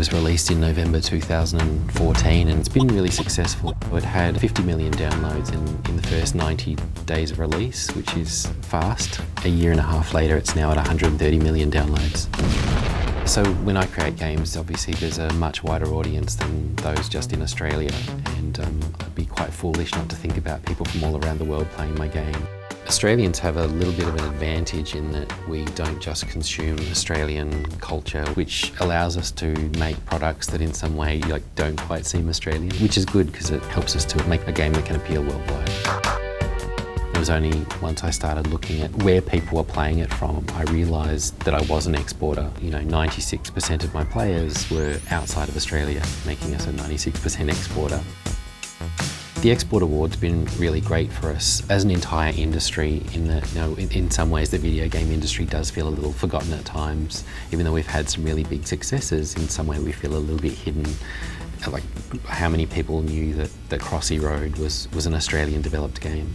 was released in November 2014 and it's been really successful. It had 50 million downloads in the first 90 days of release, which is fast. A year and a half later, it's now at 130 million downloads. So when I create games, obviously there's a much wider audience than those just in Australia, and I'd be quite foolish not to think about people from all around the world playing my game. Australians have a little bit of an advantage in that we don't just consume Australian culture, which allows us to make products that in some way don't quite seem Australian, which is good because it helps us to make a game that can appeal worldwide. It was only once I started looking at where people were playing it from, I realised that I was an exporter. 96% of my players were outside of Australia, making us a 96% exporter. The Export Award's been really great for us as an entire industry in that, in some ways the video game industry does feel a little forgotten at times. Even though we've had some really big successes, in some way we feel a little bit hidden. Like how many people knew that Crossy Road was an Australian developed game.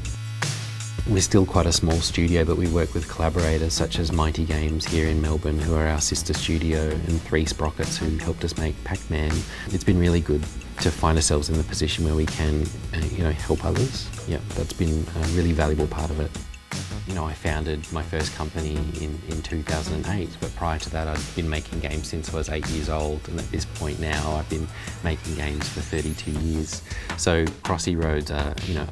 We're still quite a small studio, but we work with collaborators such as Mighty Games here in Melbourne, who are our sister studio, and Three Sprockets, who helped us make Pac-Man. It's been really good to find ourselves in the position where we can, help others. Yeah, that's been a really valuable part of it. I founded my first company in 2008, but prior to that I'd been making games since I was 8 years old, and at this point now I've been making games for 32 years. So Crossy Road's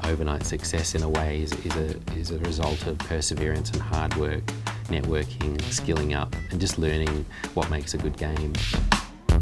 overnight success in a way is a result of perseverance and hard work, networking, skilling up, and just learning what makes a good game.